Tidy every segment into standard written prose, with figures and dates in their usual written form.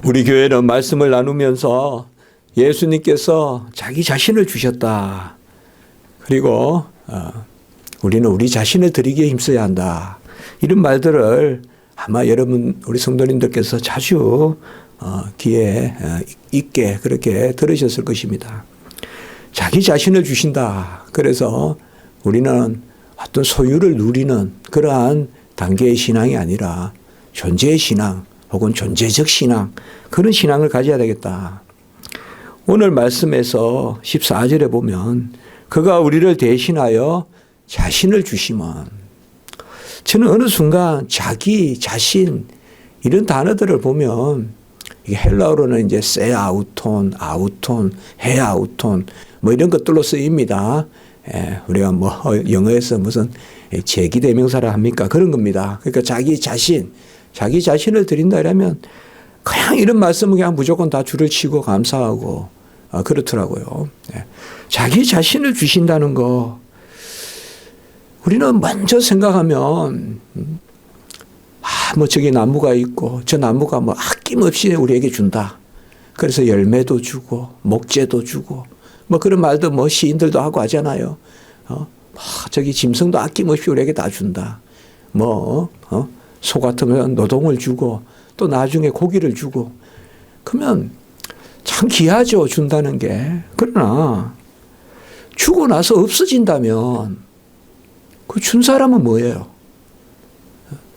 우리 교회는 말씀을 나누면서 예수님께서 자기 자신을 주셨다. 그리고 우리는 우리 자신을 드리기에 힘써야 한다. 이런 말들을 아마 여러분 우리 성도님들께서 자주 귀에 있게 그렇게 들으셨을 것입니다. 자기 자신을 주신다. 그래서 우리는 어떤 소유를 누리는 그러한 단계의 신앙이 아니라 존재의 신앙 혹은 존재적 신앙, 그런 신앙을 가져야 되겠다. 오늘 말씀에서 14절에 보면 그가 우리를 대신하여 자신을 주시면, 저는 어느 순간 자기, 자신 이런 단어들을 보면 이게 헬라어로는 이제 세 아우톤, 아우톤, 헤 아우톤 뭐 이런 것들로 쓰입니다. 우리가 뭐 영어에서 무슨 제기대명사를 합니까? 그런 겁니다. 그러니까 자기 자신, 자기 자신을 드린다 이러면 그냥 이런 말씀은 그냥 무조건 다 줄을 치고 감사하고 그렇더라고요. 자기 자신을 주신다는 거 우리는 먼저 생각하면 뭐 저기 나무가 있고 저 나무가 뭐 아낌없이 우리에게 준다. 그래서 열매도 주고 목재도 주고 뭐 그런 말도 뭐 시인들도 하고 하잖아요. 저기 짐승도 아낌없이 우리에게 다 준다. 소 같으면 노동을 주고 또 나중에 고기를 주고 그러면 참 귀하죠, 준다는 게. 그러나 주고 나서 없어진다면 그 준 사람은 뭐예요?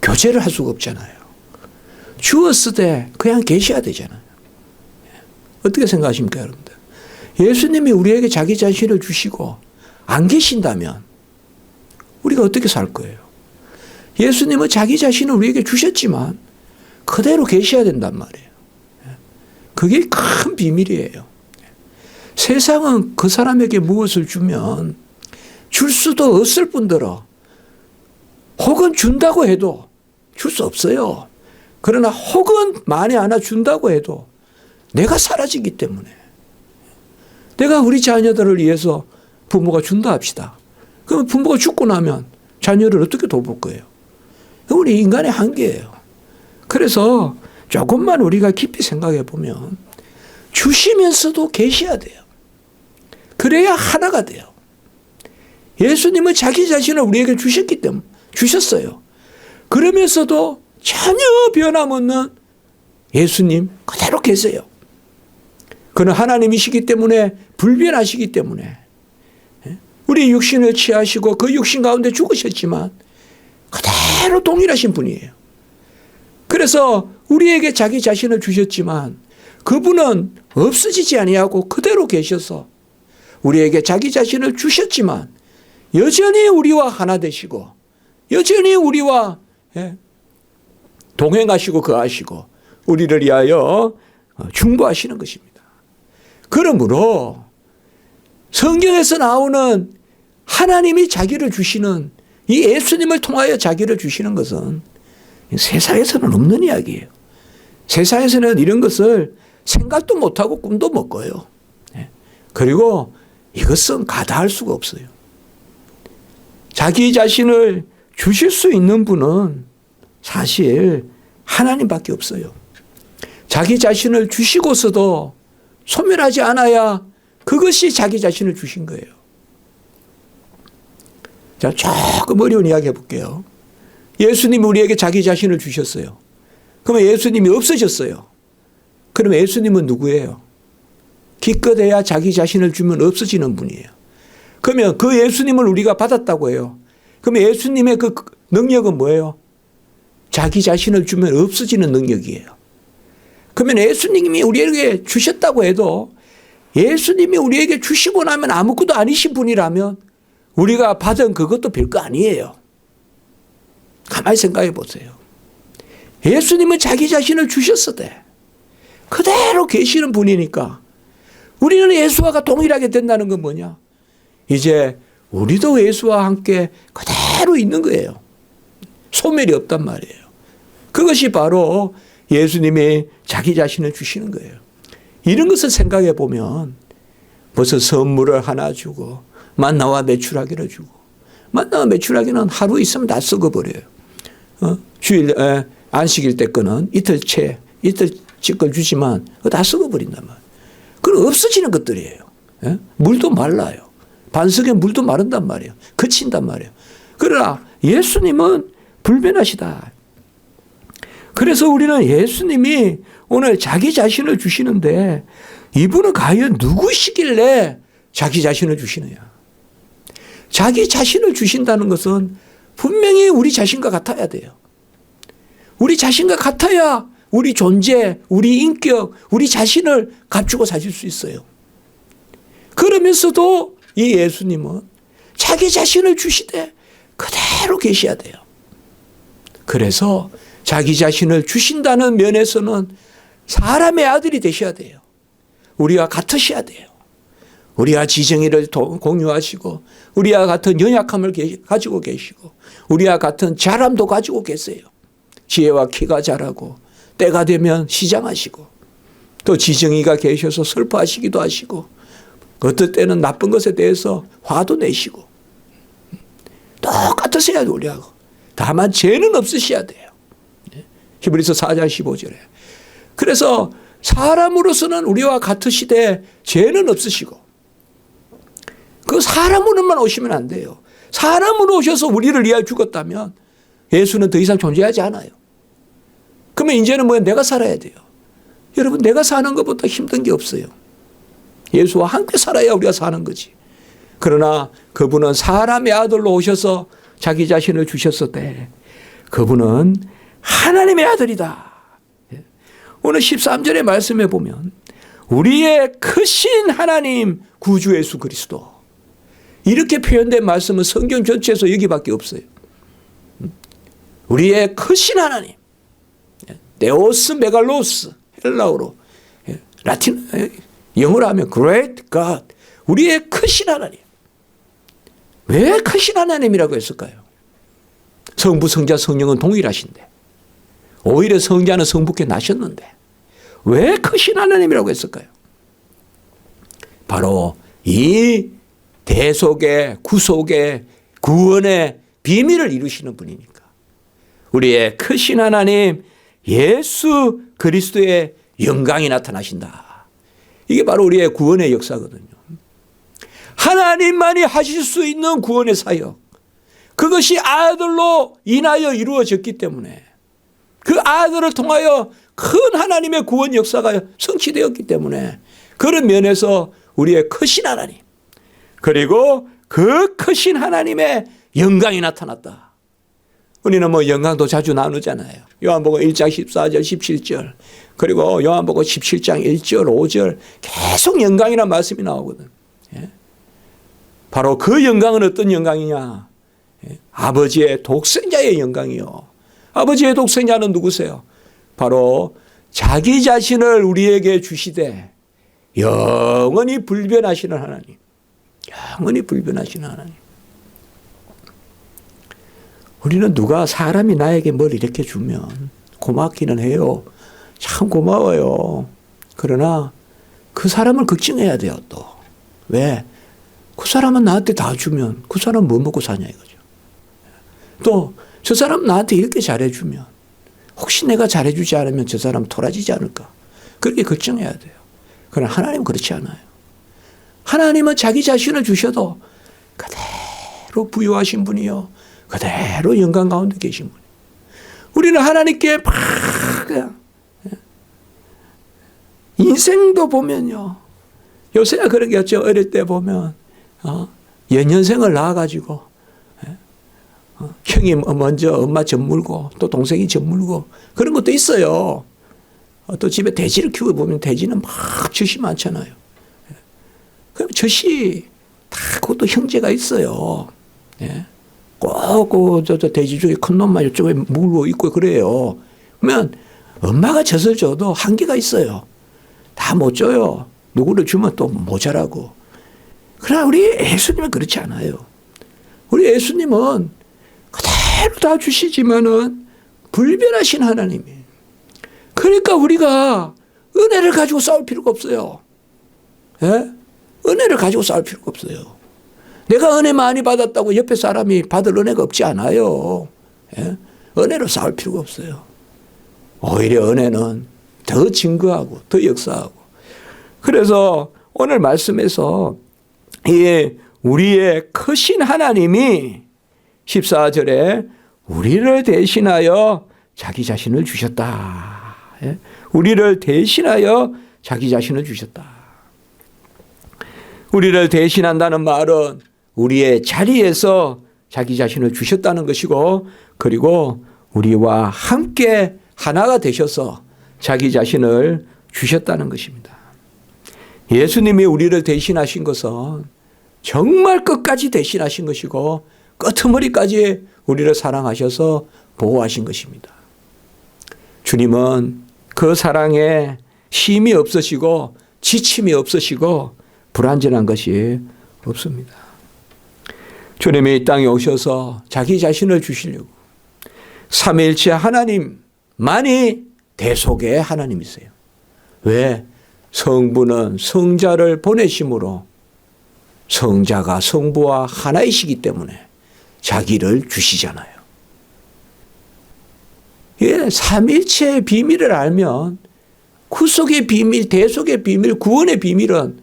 교제를 할 수가 없잖아요. 주었을 때 그냥 계셔야 되잖아요. 어떻게 생각하십니까, 여러분들? 예수님이 우리에게 자기 자신을 주시고 안 계신다면 우리가 어떻게 살 거예요? 예수님은 자기 자신을 우리에게 주셨지만 그대로 계셔야 된단 말이에요. 그게 큰 비밀이에요. 세상은 그 사람에게 무엇을 주면 줄 수도 없을 뿐더러 혹은 준다고 해도 줄 수 없어요. 그러나 혹은 만에 하나 준다고 해도 내가 사라지기 때문에, 내가 우리 자녀들을 위해서 부모가 준다 합시다. 그러면 부모가 죽고 나면 자녀를 어떻게 돌볼 거예요? 우리 인간의 한계예요. 그래서 조금만 우리가 깊이 생각해 보면 주시면서도 계셔야 돼요. 그래야 하나가 돼요. 예수님은 자기 자신을 우리에게 주셨기 때문에 주셨어요. 그러면서도 전혀 변함없는 예수님 그대로 계세요. 그는 하나님이시기 때문에 불변하시기 때문에 우리 육신을 취하시고 그 육신 가운데 죽으셨지만 그대로 동일하신 분이에요. 그래서 우리에게 자기 자신을 주셨지만 그분은 없어지지 아니하고 그대로 계셔서 우리에게 자기 자신을 주셨지만 여전히 우리와 하나 되시고 여전히 우리와 동행하시고 거하시고 우리를 위하여 중보하시는 것입니다. 그러므로 성경에서 나오는 하나님이 자기를 주시는 이 예수님을 통하여 자기를 주시는 것은 세상에서는 없는 이야기예요. 세상에서는 이런 것을 생각도 못하고 꿈도 못 꿔요. 그리고 이것은 가다할 수가 없어요. 자기 자신을 주실 수 있는 분은 사실 하나님밖에 없어요. 자기 자신을 주시고서도 소멸하지 않아야 그것이 자기 자신을 주신 거예요. 자, 조금 어려운 이야기 해볼게요. 예수님이 우리에게 자기 자신을 주셨어요. 그러면 예수님이 없어졌어요. 그러면 예수님은 누구예요? 기껏해야 자기 자신을 주면 없어지는 분이에요. 그러면 그 예수님을 우리가 받았다고 해요. 그러면 예수님의 그 능력은 뭐예요? 자기 자신을 주면 없어지는 능력이에요. 그러면 예수님이 우리에게 주셨다고 해도 예수님이 우리에게 주시고 나면 아무것도 아니신 분이라면 우리가 받은 그것도 별거 아니에요. 가만히 생각해 보세요. 예수님은 자기 자신을 주셨을 때 그대로 계시는 분이니까 우리는 예수와 동일하게 된다는 건 뭐냐? 이제 우리도 예수와 함께 그대로 있는 거예요. 소멸이 없단 말이에요. 그것이 바로 예수님이 자기 자신을 주시는 거예요. 이런 것을 생각해 보면 벌써 선물을 하나 주고 만나와 메추라기를 주고, 만나와 메추라기는 하루 있으면 다 썩어버려요. 주일 안식일 때 거는 이틀 찌꺼 주지만 다 썩어버린단 말이에요. 그럼 없어지는 것들이에요. 예? 물도 말라요. 반석에 물도 마른단 말이에요. 그친단 말이에요. 그러나 예수님은 불변하시다. 그래서 우리는 예수님이 오늘 자기 자신을 주시는데 이분은 과연 누구시길래 자기 자신을 주시느냐. 자기 자신을 주신다는 것은 분명히 우리 자신과 같아야 돼요. 우리 자신과 같아야 우리 존재, 우리 인격, 우리 자신을 갖추고 사실 수 있어요. 그러면서도 이 예수님은 자기 자신을 주시되 그대로 계셔야 돼요. 그래서 자기 자신을 주신다는 면에서는 사람의 아들이 되셔야 돼요. 우리와 같으셔야 돼요. 우리와 지정의를 공유하시고 우리와 같은 연약함을 가지고 계시고 우리와 같은 자람도 가지고 계세요. 지혜와 키가 자라고 때가 되면 시장하시고 또 지정의가 계셔서 슬퍼하시기도 하시고 어떨 때는 나쁜 것에 대해서 화도 내시고 똑같으셔야 돼요. 우리하고. 다만 죄는 없으셔야 돼요. 히브리서 4장 15절에. 그래서 사람으로서는 우리와 같으시되 죄는 없으시고 그 사람으로만 오시면 안 돼요. 사람으로 오셔서 우리를 위하여 죽었다면 예수는 더 이상 존재하지 않아요. 그러면 이제는 뭐예요? 내가 살아야 돼요. 여러분 내가 사는 것보다 힘든 게 없어요. 예수와 함께 살아야 우리가 사는 거지. 그러나 그분은 사람의 아들로 오셔서 자기 자신을 주셨을 때 그분은 하나님의 아들이다. 오늘 13절의 말씀에 보면 우리의 크신 하나님 구주 예수 그리스도 이렇게 표현된 말씀은 성경 전체에서 여기밖에 없어요. 우리의 크신 하나님 네오스 메갈로스 헬라어로 라틴 영어로 하면 Great God 우리의 크신 하나님. 왜 크신 하나님이라고 했을까요? 성부 성자 성령은 동일하신데 오히려 성자는 성부께 나셨는데 왜 크신 하나님이라고 했을까요? 바로 이 대속의 구속의 구원의 비밀을 이루시는 분이니까 우리의 크신 하나님 예수 그리스도의 영광이 나타나신다. 이게 바로 우리의 구원의 역사거든요. 하나님만이 하실 수 있는 구원의 사역 그것이 아들로 인하여 이루어졌기 때문에 그 아들을 통하여 큰 하나님의 구원 역사가 성취되었기 때문에 그런 면에서 우리의 크신 하나님 그리고 그 크신 하나님의 영광이 나타났다. 우리는 뭐 영광도 자주 나누잖아요. 요한복음 1장 14절 17절 그리고 요한복음 17장 1절 5절 계속 영광이라는 말씀이 나오거든. 바로 그 영광은 어떤 영광이냐. 아버지의 독생자의 영광이요. 아버지의 독생자는 누구세요? 바로 자기 자신을 우리에게 주시되 영원히 불변하시는 하나님. 영원히 불변하시는 하나님. 우리는 누가 사람이 나에게 뭘 이렇게 주면 고맙기는 해요. 참 고마워요. 그러나 그 사람을 걱정해야 돼요 또. 왜? 그 사람은 나한테 다 주면 그 사람은 뭐 먹고 사냐 이거죠. 또 저 사람 나한테 이렇게 잘해주면 혹시 내가 잘해주지 않으면 저 사람 토라지지 않을까. 그렇게 걱정해야 돼요. 그러나 하나님은 그렇지 않아요. 하나님은 자기 자신을 주셔도 그대로 부유하신 분이요. 그대로 영광 가운데 계신 분이에요. 우리는 하나님께 막 그냥 인생도 보면요. 요새야 그런 게 없죠. 어릴 때 보면 연년생을 낳아가지고 형이 먼저 엄마 젖 물고 또 동생이 젖 물고 그런 것도 있어요. 또 집에 돼지를 키우고 보면 돼지는 막 젖이 많잖아요. 그럼 젖이 다 그것도 형제가 있어요. 꼭 저 돼지 중에 큰 놈만 이쪽에 물고 있고 그래요. 그러면 엄마가 젖을 줘도 한계가 있어요. 다 못 줘요. 누구를 주면 또 모자라고. 그러나 우리 예수님은 그렇지 않아요. 우리 예수님은 그대로 다 주시지만은 불변하신 하나님이에요. 그러니까 우리가 은혜를 가지고 싸울 필요가 없어요. 예? 은혜를 가지고 싸울 필요가 없어요. 내가 은혜 많이 받았다고 옆에 사람이 받을 은혜가 없지 않아요. 예? 은혜로 싸울 필요가 없어요. 오히려 은혜는 더 증거하고 더 역사하고. 그래서 오늘 말씀에서 이 우리의 크신 하나님이 14절에 우리를 대신하여 자기 자신을 주셨다. 우리를 대신하여 자기 자신을 주셨다. 우리를 대신한다는 말은 우리의 자리에서 자기 자신을 주셨다는 것이고, 그리고 우리와 함께 하나가 되셔서 자기 자신을 주셨다는 것입니다. 예수님이 우리를 대신하신 것은 정말 끝까지 대신하신 것이고 끄트머리까지 우리를 사랑하셔서 보호하신 것입니다. 주님은 그 사랑에 쉼이 없으시고 지침이 없으시고 불완전한 것이 없습니다. 주님이 이 땅에 오셔서 자기 자신을 주시려고 삼위일체 하나님만이 대속의 하나님이세요. 왜? 성부는 성자를 보내심으로 성자가 성부와 하나이시기 때문에 자기를 주시잖아요. 예, 삼위일체의 비밀을 알면 구속의 비밀, 대속의 비밀, 구원의 비밀은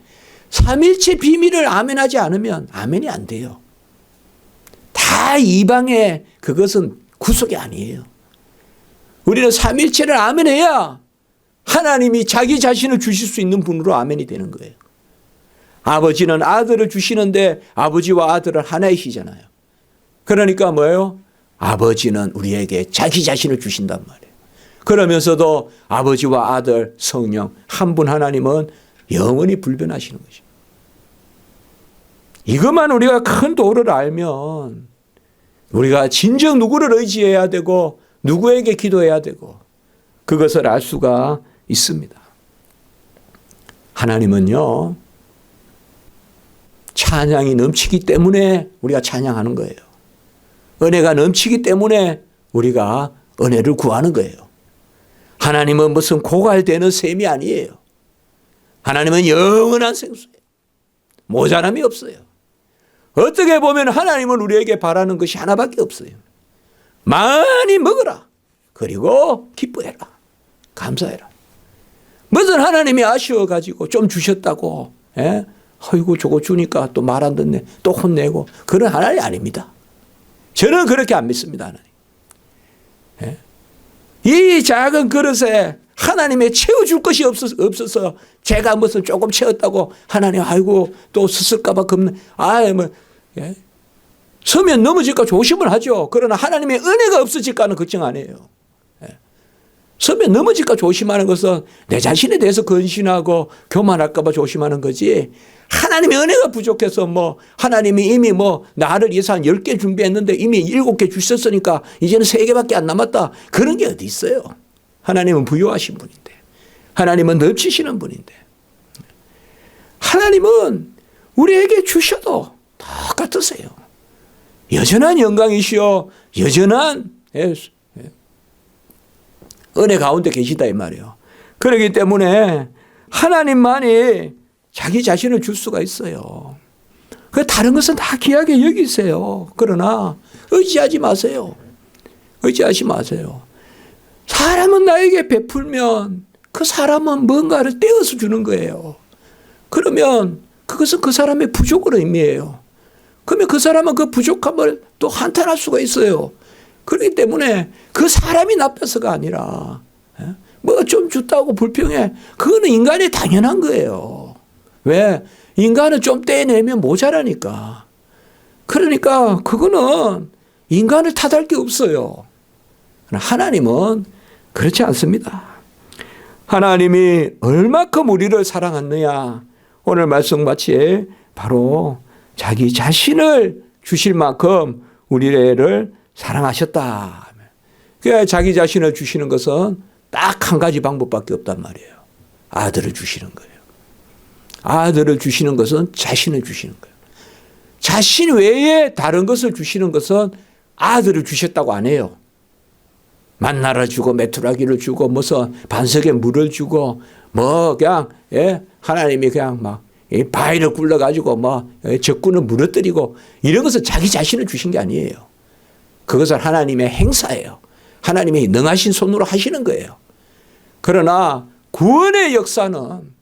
삼위일체 비밀을 아멘하지 않으면 아멘이 안 돼요. 다 이방의 그것은 구속이 아니에요. 우리는 삼위일체를 아멘해야 하나님이 자기 자신을 주실 수 있는 분으로 아멘이 되는 거예요. 아버지는 아들을 주시는데 아버지와 아들은 하나이시잖아요. 그러니까 뭐예요? 아버지는 우리에게 자기 자신을 주신단 말이에요. 그러면서도 아버지와 아들, 성령 한 분 하나님은 영원히 불변하시는 것입니다. 이것만 우리가 큰 도를 알면 우리가 진정 누구를 의지해야 되고 누구에게 기도해야 되고 그것을 알 수가 있습니다. 하나님은요, 찬양이 넘치기 때문에 우리가 찬양하는 거예요. 은혜가 넘치기 때문에 우리가 은혜를 구하는 거예요. 하나님은 무슨 고갈되는 셈이 아니에요. 하나님은 영원한 생수예요. 모자람이 없어요. 어떻게 보면 하나님은 우리에게 바라는 것이 하나밖에 없어요. 많이 먹어라. 그리고 기뻐해라. 감사해라. 무슨 하나님이 아쉬워가지고 좀 주셨다고, 아이고 저거 주니까 또 말 안 듣네, 또 혼내고, 그런 하나님이 아닙니다. 저는 그렇게 안 믿습니다. 하나님. 이 작은 그릇에 하나님의 채워줄 것이 없어서 제가 무슨 조금 채웠다고 하나님 아이고 또 썼을까봐 겁나. 서면 넘어질까 조심을 하죠. 그러나 하나님의 은혜가 없어질까는 걱정 안 해요. 서면 넘어질까 조심하는 것은 내 자신에 대해서 근신하고 교만할까봐 조심하는 거지, 하나님의 은혜가 부족해서 하나님이 이미 나를 위해서 한 10개 준비했는데 이미 7개 주셨으니까 이제는 3개밖에 안 남았다, 그런 게 어디 있어요. 하나님은 부유하신 분인데, 하나님은 넘치시는 분인데, 하나님은 우리에게 주셔도 똑같으세요. 여전한 영광이시오, 여전한 은혜 가운데 계시다 이 말이에요. 그렇기 때문에 하나님만이 자기 자신을 줄 수가 있어요. 그 다른 것은 다 귀하게 여기세요. 그러나 의지하지 마세요. 의지하지 마세요. 사람은 나에게 베풀면 그 사람은 뭔가를 떼어서 주는 거예요. 그러면 그것은 그 사람의 부족을 의미해요. 그러면 그 사람은 그 부족함을 또 한탄할 수가 있어요. 그렇기 때문에 그 사람이 나빠서가 아니라 좀 줬다고 불평해, 그거는 인간의 당연한 거예요. 왜? 인간은 좀 떼내면 모자라니까. 그러니까 그거는 인간을 탓할 게 없어요. 하나님은 그렇지 않습니다. 하나님이 얼마큼 우리를 사랑했느냐, 오늘 말씀같이 바로 자기 자신을 주실 만큼 우리를 사랑하셨다. 그러니까 자기 자신을 주시는 것은 딱 한 가지 방법밖에 없단 말이에요. 아들을 주시는 거예요. 아들을 주시는 것은 자신을 주시는 거예요. 자신 외에 다른 것을 주시는 것은 아들을 주셨다고 안 해요. 만나를 주고 메뚜라기를 주고 무슨 반석에 물을 주고 그냥 하나님이 그냥 바위를 굴러가지고 적군을 무너뜨리고 이런 것은 자기 자신을 주신 게 아니에요. 그것은 하나님의 행사예요. 하나님이 능하신 손으로 하시는 거예요. 그러나 구원의 역사는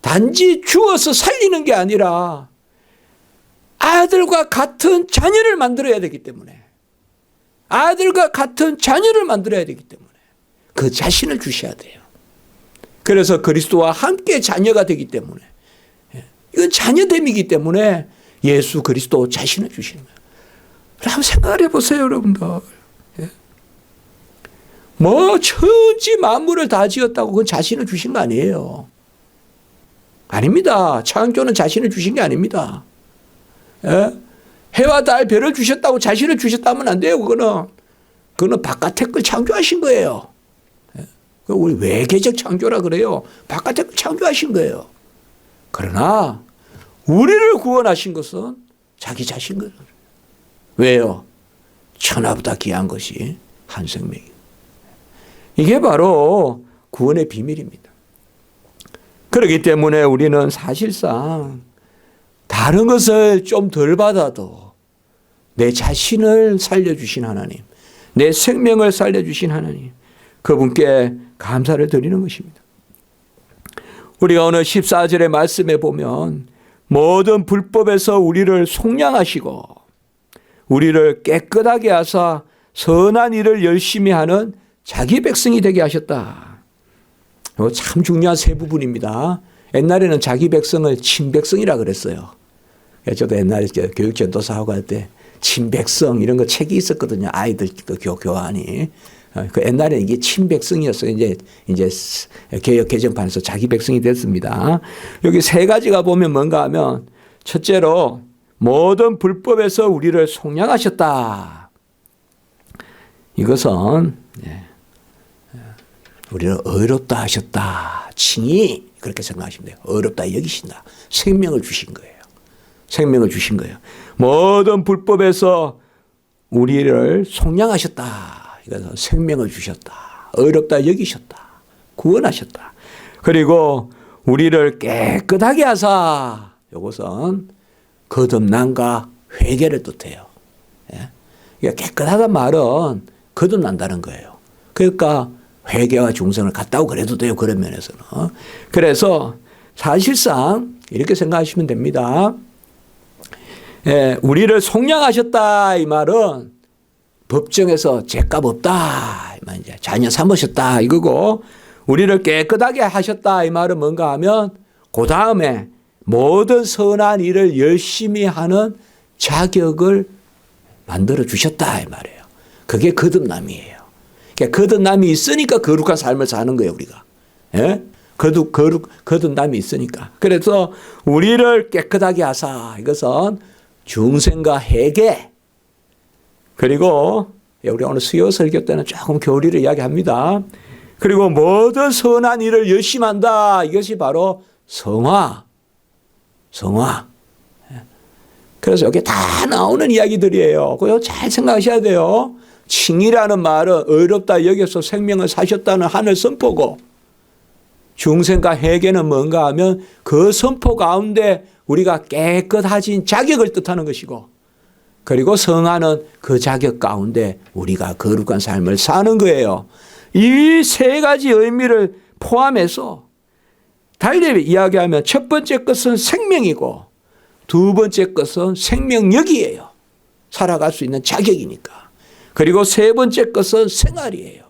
단지 죽어서 살리는 게 아니라 아들과 같은 자녀를 만들어야 되기 때문에, 아들과 같은 자녀를 만들어야 되기 때문에 그 자신을 주셔야 돼요. 그래서 그리스도와 함께 자녀가 되기 때문에, 이건 자녀됨이기 때문에 예수 그리스도 자신을 주시는 거예요. 한번 생각을 해보세요, 여러분들. 뭐 천지 만물을 다 지었다고 그 자신을 주신 거 아니에요. 아닙니다. 창조는 자신을 주신 게 아닙니다. 해와 달 별을 주셨다고 자신을 주셨다면 안 돼요. 그거는 바깥의 걸 창조하신 거예요. 우리 외계적 창조라 그래요. 바깥의 걸 창조하신 거예요. 그러나 우리를 구원하신 것은 자기 자신 거예요. 왜요? 천하보다 귀한 것이 한 생명이에요. 이게 바로 구원의 비밀입니다. 그렇기 때문에 우리는 사실상 다른 것을 좀 덜 받아도 내 자신을 살려주신 하나님, 내 생명을 살려주신 하나님, 그분께 감사를 드리는 것입니다. 우리가 오늘 14절의 말씀에 보면 모든 불법에서 우리를 속량하시고 우리를 깨끗하게 하사 선한 일을 열심히 하는 자기 백성이 되게 하셨다. 이거 참 중요한 세 부분입니다. 옛날에는 자기 백성을 친백성이라 그랬어요. 저도 옛날에 교육 전도사 하고 할 때 친백성 이런 거 책이 있었거든요. 아이들 교환이. 그 옛날에 이게 친백성이었어요. 이제 개역 개정판에서 자기 백성이 됐습니다. 여기 세 가지가 보면 뭔가 하면 첫째로 모든 불법에서 우리를 속량하셨다. 이것은 우리를 의롭다 하셨다. 칭이 그렇게 생각하시면 돼요. 의롭다 여기신다. 생명을 주신 거예요. 생명을 주신 거예요. 모든 불법에서 우리를 속량하셨다. 이것은 생명을 주셨다. 의롭다 여기셨다. 구원하셨다. 그리고 우리를 깨끗하게 하사. 이것은 거듭남과 회개를 뜻해요. 깨끗하다는 말은 거듭난다는 거예요. 그러니까 회개와 중생을 같다고 그래도 돼요. 그런 면에서는. 그래서 사실상 이렇게 생각하시면 됩니다. 우리를 속량하셨다 이 말은 법정에서 죄값 없다. 이제 자녀 삼으셨다 이거고, 우리를 깨끗하게 하셨다 이 말은 뭔가 하면 그 다음에 모든 선한 일을 열심히 하는 자격을 만들어 주셨다 이 말이에요. 그게 거듭남이에요. 거듭남이 있으니까 거룩한 삶을 사는 거예요, 우리가. 거듭남이 있으니까. 그래서 우리를 깨끗하게 하사. 이것은 중생과 회개. 그리고 우리 오늘 수요 설교 때는 조금 교리를 이야기합니다. 그리고 모든 선한 일을 열심히 한다. 이것이 바로 성화. 그래서 여기 다 나오는 이야기들이에요. 그거 잘 생각하셔야 돼요. 칭이라는 말은 의롭다 여기서 생명을 사셨다는 하늘 선포고, 중생과 회개는 뭔가 하면 그 선포 가운데 우리가 깨끗해진 자격을 뜻하는 것이고, 그리고 성화는 그 자격 가운데 우리가 거룩한 삶을 사는 거예요. 이 세 가지 의미를 포함해서 달리 이야기하면 첫 번째 것은 생명이고 두 번째 것은 생명력이에요. 살아갈 수 있는 자격이니까. 그리고 세 번째 것은 생활이에요.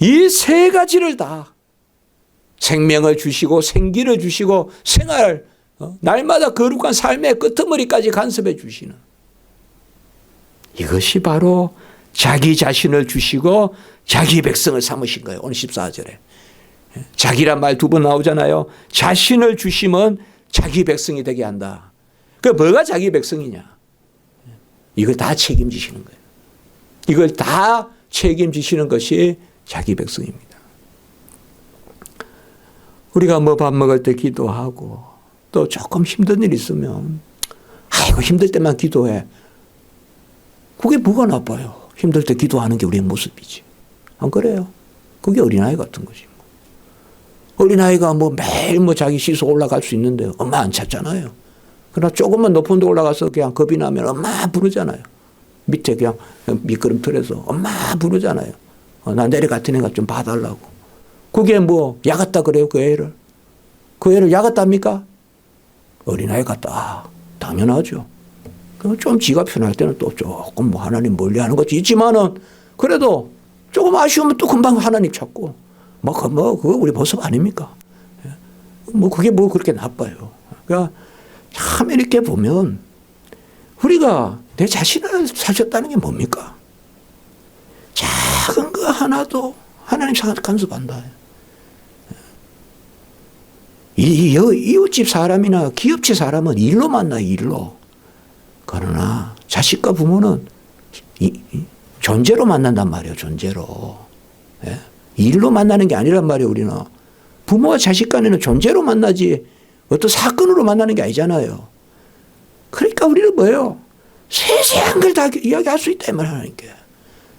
이 세 가지를 다 생명을 주시고 생기를 주시고 생활, 날마다 거룩한 삶의 끄트머리까지 간섭해 주시는, 이것이 바로 자기 자신을 주시고 자기 백성을 삼으신 거예요. 오늘 14절에. 자기란 말 두 번 나오잖아요. 자신을 주시면 자기 백성이 되게 한다. 그 뭐가 자기 백성이냐? 이걸 다 책임지시는 거예요. 이걸 다 책임지시는 것이 자기 백성입니다. 우리가 뭐 밥 먹을 때 기도하고 또 조금 힘든 일 있으면 아이고 힘들 때만 기도해. 그게 뭐가 나빠요? 힘들 때 기도하는 게 우리의 모습이지. 안 그래요? 그게 어린아이 같은 거지. 어린아이가 뭐 매일 뭐 자기 시소 올라갈 수 있는데 엄마 안 찾잖아요. 그러나 조금만 높은 데 올라가서 그냥 겁이 나면 엄마 부르잖아요. 밑에 그냥 미끄럼틀에서 엄마 부르잖아요. 나 내려갔으니까 좀 봐달라고. 그게 뭐 야갔다 그래요, 그 애를. 그 애를 야갔답니까? 어린아이 같다. 당연하죠. 좀 지가 편할 때는 또 조금 뭐 하나님 멀리하는 것도 있지만은 그래도 조금 아쉬우면 또 금방 하나님 찾고 그거 우리 모습 아닙니까? 뭐 그게 뭐 그렇게 나빠요. 그러니까 참 이렇게 보면 우리가 내 자신을 사셨다는 게 뭡니까? 작은 거 하나도 하나님 간섭한다. 이웃집 사람이나 기업체 사람은 일로 만나, 일로. 그러나 자식과 부모는 존재로 만난단 말이에요, 존재로. 예? 일로 만나는 게 아니란 말이에요, 우리는. 부모와 자식 간에는 존재로 만나지 어떤 사건으로 만나는 게 아니잖아요. 그러니까 우리는 뭐예요? 세세한 걸 다 이야기할 수 있다, 이 말 하나님께.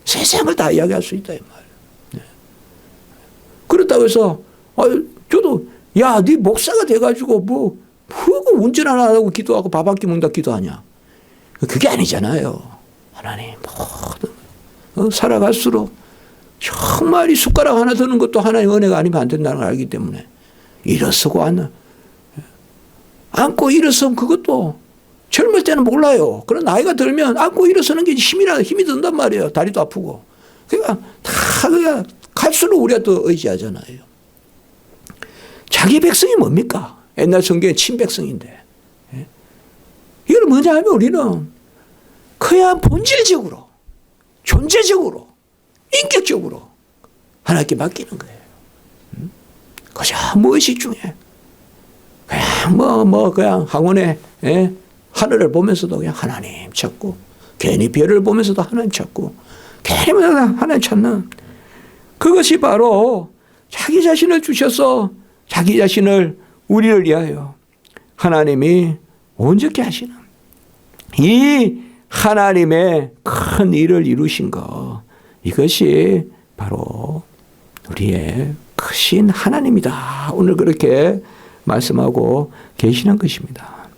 세세한 걸 다 이야기할 수 있다, 이 말. 예. 그렇다고 해서, 저도, 야, 네 목사가 돼가지고 뭐 운전 하나 하고 기도하고 밥 한 끼 먹는다 기도하냐. 그게 아니잖아요. 하나님, 살아갈수록 정말 이 숟가락 하나 드는 것도 하나님 은혜가 아니면 안 된다는 걸 알기 때문에 일어서고 앉고 일어서면 그것도 젊을 때는 몰라요. 그런 나이가 들면 앉고 일어서는 게 힘이 든단 말이에요. 다리도 아프고. 그러니까 다 그냥 갈수록 우리가 또 의지하잖아요. 자기 백성이 뭡니까? 옛날 성경에 친백성인데. 이건 뭐냐 하면 우리는 그냥 본질적으로, 존재적으로, 인격적으로 하나님께 맡기는 거예요. 그저 무의식 중에. 그냥 그냥 항원에, 하늘을 보면서도 그냥 하나님 찾고, 괜히 별을 보면서도 하나님 찾고, 괜히 하나님 찾는 그것이 바로 자기 자신을 주셔서 자기 자신을 우리를 위하여 하나님이 온전케 하시는 이 하나님의 큰 일을 이루신 것, 이것이 바로 우리의 크신 하나님이다. 오늘 그렇게 말씀하고 계시는 것입니다.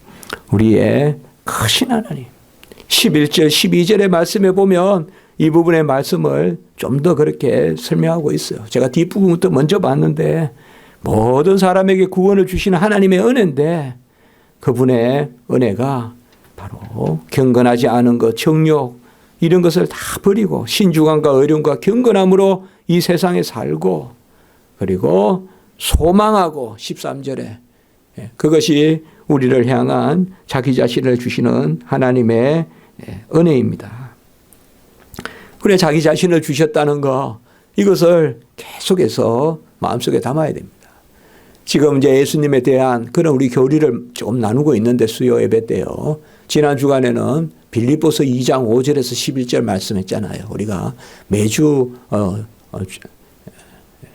우리의 크신 하나님. 11절, 12절의 말씀에 보면 이 부분의 말씀을 좀 더 그렇게 설명하고 있어요. 제가 뒷부분부터 먼저 봤는데 모든 사람에게 구원을 주시는 하나님의 은혜인데 그분의 은혜가 바로 경건하지 않은 것, 정욕 이런 것을 다 버리고 신중함과 의륜과 경건함으로 이 세상에 살고 그리고 소망하고 13절에 그것이 우리를 향한 자기 자신을 주시는 하나님의 은혜입니다. 그래 자기 자신을 주셨다는 거 이것을 계속해서 마음속에 담아야 됩니다. 지금 이제 예수님에 대한 그런 우리 교리를 조금 나누고 있는데 수요 예배 때요. 지난 주간에는 빌립보서 2장 5절에서 11절 말씀했잖아요. 우리가 매주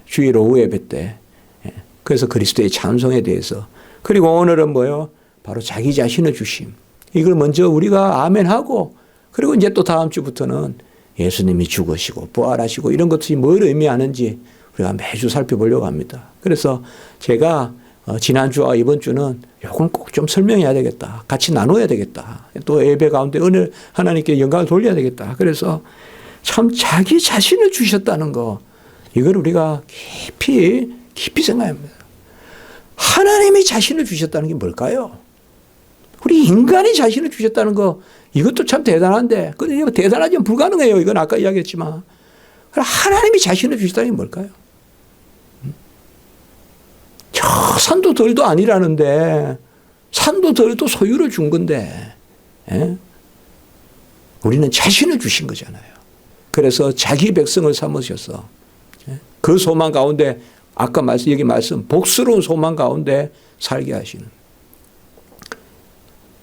주일 오후 예배 때 그래서 그리스도의 찬송에 대해서 그리고 오늘은 뭐요? 바로 자기 자신을 주심. 이걸 먼저 우리가 아멘하고 그리고 이제 또 다음 주부터는 예수님이 죽으시고 부활하시고 이런 것들이 뭘 의미하는지 우리가 매주 살펴보려고 합니다. 그래서 제가 지난주와 이번 주는 이건 꼭 좀 설명해야 되겠다. 같이 나눠야 되겠다. 또 예배 가운데 은혜 하나님께 영광을 돌려야 되겠다. 그래서 참 자기 자신을 주셨다는 거 이걸 우리가 깊이 생각합니다. 하나님이 자신을 주셨다는 게 뭘까요? 우리 인간이 자신을 주셨다는 거 이것도 참 대단한데 근데 대단하지만 불가능해요. 이건 아까 이야기했지만 하나님이 자신을 주셨다는 게 뭘까요? 저 산도들도 아니라는데 산도들도 소유를 준 건데 우리는 자신을 주신 거잖아요. 그래서 자기 백성을 삼으셔서 그 소망 가운데 아까 여기 말씀 복스러운 소망 가운데 살게 하시는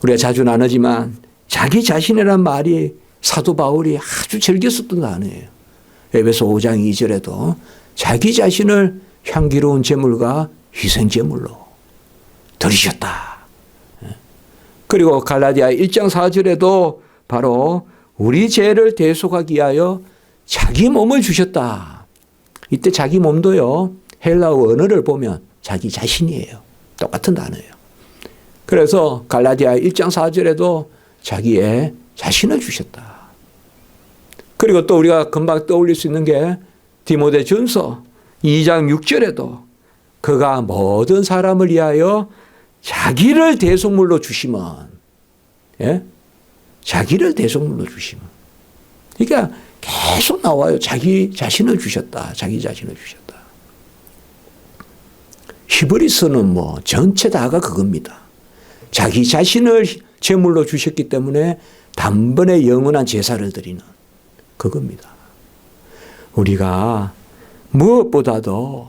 우리가 자주 나누지만 자기 자신이란 말이 사도 바울이 아주 즐겨 썼던 단어예요. 에베소 5장 2절에도 자기 자신을 향기로운 제물과 희생제물로 드리셨다. 그리고 갈라디아 1장 4절에도 바로 우리 죄를 대속하기 위하여 자기 몸을 주셨다. 이때 자기 몸도요. 헬라어 언어를 보면 자기 자신이에요. 똑같은 단어예요. 그래서 갈라디아 1장 4절에도 자기의 자신을 주셨다. 그리고 또 우리가 금방 떠올릴 수 있는 게 디모데전서 2장 6절에도 그가 모든 사람을 위하여 자기를 대속물로 주시면, 예? 자기를 대속물로 주시면. 그러니까 계속 나와요. 자기 자신을 주셨다. 자기 자신을 주셨다. 히브리서는 뭐 전체 다가 그겁니다. 자기 자신을 제물로 주셨기 때문에 단번에 영원한 제사를 드리는 그겁니다. 우리가 무엇보다도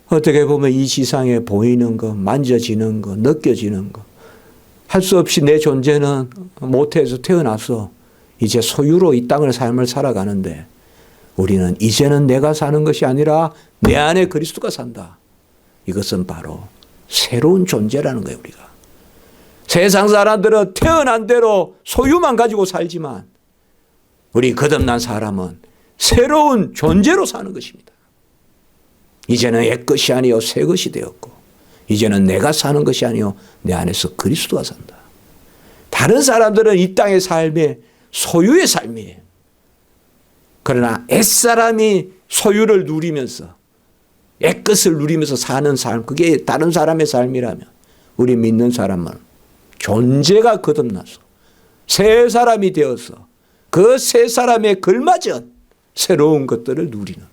어떻게 보면 이 지상에 보이는 거, 만져지는 거, 느껴지는 거, 할 수 없이 내 존재는 모태에서 태어나서 이제 소유로 이 땅을 삶을 살아가는데 우리는 이제는 내가 사는 것이 아니라 내 안에 그리스도가 산다. 이것은 바로 새로운 존재라는 거예요, 우리가. 세상 사람들은 태어난 대로 소유만 가지고 살지만 우리 거듭난 사람은 새로운 존재로 사는 것입니다. 이제는 옛 것이 아니요 새 것이 되었고 이제는 내가 사는 것이 아니요 내 안에서 그리스도가 산다. 다른 사람들은 이 땅의 삶이 소유의 삶이에요. 그러나 옛사람이 소유를 누리면서 옛 것을 누리면서 사는 삶, 그게 다른 사람의 삶이라면 우리 믿는 사람은 존재가 거듭나서 새 사람이 되어서 그 새 사람에 걸맞은 새로운 것들을 누리는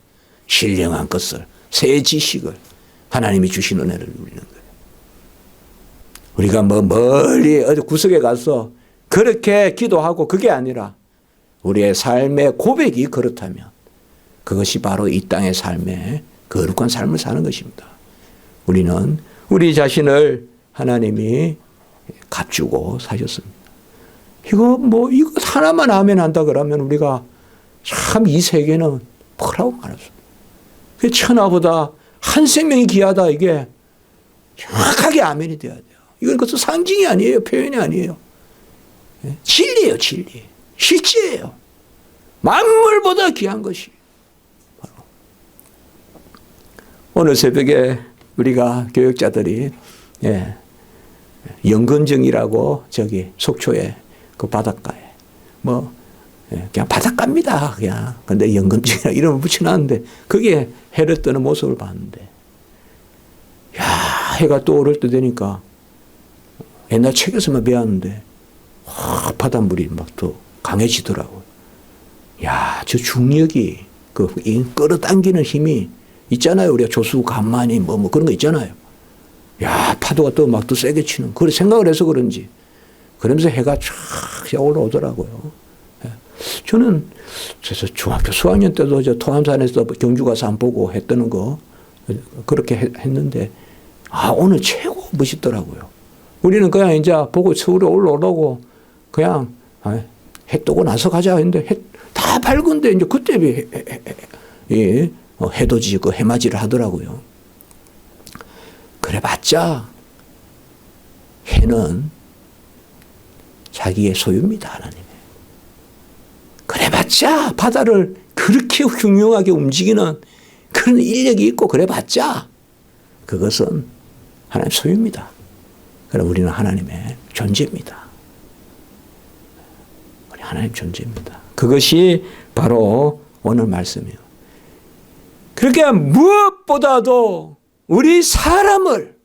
신령한 것을, 새 지식을 하나님이 주신 은혜를 누리는 거예요. 우리가 뭐 멀리 어디 구석에 가서 그렇게 기도하고 그게 아니라 우리의 삶의 고백이 그렇다면 그것이 바로 이 땅의 삶의 거룩한 삶을 사는 것입니다. 우리는 우리 자신을 하나님이 갖추고 사셨습니다. 이거 하나만 아멘 한다 그러면 우리가 참 이 세계는 뭐라고 말했습니다. 천하보다 한 생명이 귀하다, 이게 정확하게 아멘이 돼야 돼요. 이건 그것도 상징이 아니에요. 표현이 아니에요. 진리예요, 진리. 실제예요. 만물보다 귀한 것이. 바로. 오늘 새벽에 우리가 교역자들이 영건정이라고 저기 속초에 그 바닷가에 그냥 바닷가입니다. 그냥. 근데 영건정이라 이름을 붙여놨는데 그게 해를 뜨는 모습을 봤는데 야, 해가 또 오를 때 되니까 옛날 책에서만 배웠는데 바닷물이 막 또 강해지더라고요. 야, 저 중력이 그 끌어당기는 힘이 있잖아요. 우리가 조수 간만이 뭐 그런 거 있잖아요. 야, 파도가 또 막 또 세게 치는. 그래 생각을 해서 그런지 그러면서 해가 쫙 올라오더라고요. 저는 그래서 중학교 수학년 때도 저 토암산에서 경주 가서 안 보고 해 뜨는 거 그렇게 했는데 오늘 최고 멋있더라고요. 우리는 그냥 이제 보고 서울에 올라오고 그냥 해 뜨고 나서 가자 했는데 다 밝은데 이제 그때 해돋이 그 해맞이를 하더라고요. 그래봤자 해는 자기의 소유입니다, 하나님의. 그래봤자 바다를 그렇게 흉흉하게 움직이는 그런 인력이 있고 그래봤자 그것은 하나님 소유입니다. 그럼 우리는 하나님의 존재입니다. 우리 하나님 존재입니다. 그것이 바로 오늘 말씀이에요. 그러니까 무엇보다도 우리 사람을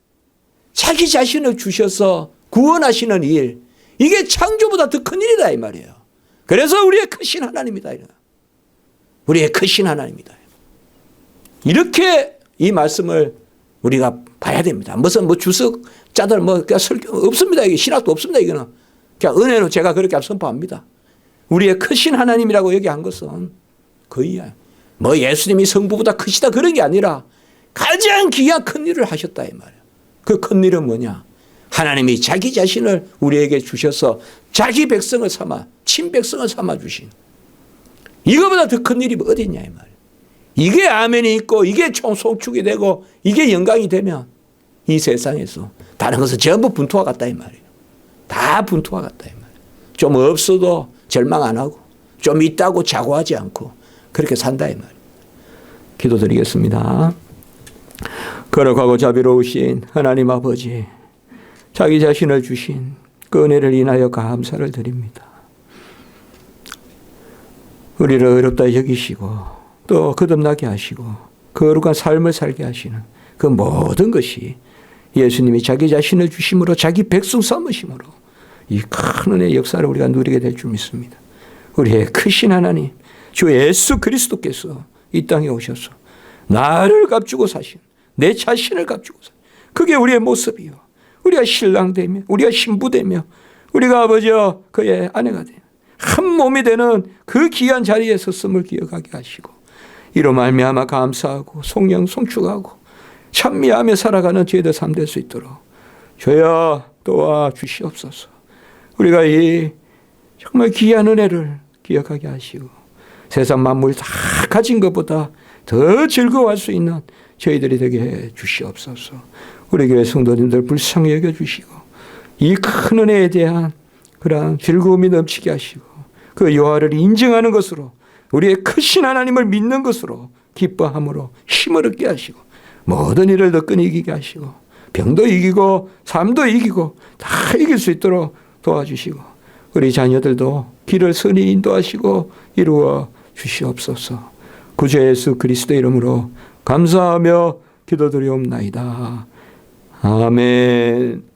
자기 자신을 주셔서 구원하시는 일, 이게 창조보다 더 큰 일이다 이 말이에요. 그래서 우리의 크신 하나님이다. 우리의 크신 하나님이다. 이렇게 이 말씀을 우리가 봐야 됩니다. 무슨 주석자들 설교 없습니다. 이게 신학도 없습니다. 이거는 그냥 은혜로 제가 그렇게 선포합니다. 우리의 크신 하나님이라고 얘기한 것은 거의 예수님이 성부보다 크시다 그런 게 아니라 가장 귀한 큰 일을 하셨다 이 말이에요. 그 큰 일은 뭐냐? 하나님이 자기 자신을 우리에게 주셔서 자기 백성을 삼아 친백성을 삼아 주신 이거보다 더 큰 일이 어디 있냐 이 말이에요. 이게 아멘이 있고 이게 총송축이 되고 이게 영광이 되면 이 세상에서 다른 것은 전부 분투와 같다 이 말이에요. 다 분투와 같다 이 말이에요. 좀 없어도 절망 안 하고 좀 있다고 자고하지 않고 그렇게 산다 이 말이에요. 기도드리겠습니다. 거룩하고 자비로우신 하나님 아버지, 자기 자신을 주신 그 은혜를 인하여 감사를 드립니다. 우리를 어렵다 여기시고 또 거듭나게 하시고 거룩한 삶을 살게 하시는 그 모든 것이 예수님이 자기 자신을 주심으로 자기 백성 삼으심으로 이 큰 은혜의 역사를 우리가 누리게 될 줄 믿습니다. 우리의 크신 하나님 주 예수 그리스도께서 이 땅에 오셔서 나를 값주고 사신 내 자신을 값주고 사신 그게 우리의 모습이요. 우리가 신랑되며 우리가 신부되며 우리가 아버지와 그의 아내가 되며 한 몸이 되는 그 귀한 자리에 섰음을 기억하게 하시고 이로 말미암아 감사하고 송영 송축하고 찬미하며 살아가는 저희들 삶 될 수 있도록 주여 도와주시옵소서. 우리가 이 정말 귀한 은혜를 기억하게 하시고 세상 만물 다 가진 것보다 더 즐거워할 수 있는 저희들이 되게 해 주시옵소서. 우리 교회 성도님들 불쌍히 여겨주시고 이 큰 은혜에 대한 그러한 즐거움이 넘치게 하시고 그 여호와를 인정하는 것으로 우리의 크신 하나님을 믿는 것으로 기뻐함으로 힘을 얻게 하시고 모든 일을 더 끈히 이기게 하시고 병도 이기고 삶도 이기고 다 이길 수 있도록 도와주시고 우리 자녀들도 길을 선히 인도하시고 이루어 주시옵소서. 구주 예수 그리스도의 이름으로 감사하며 기도드리옵나이다. 아멘.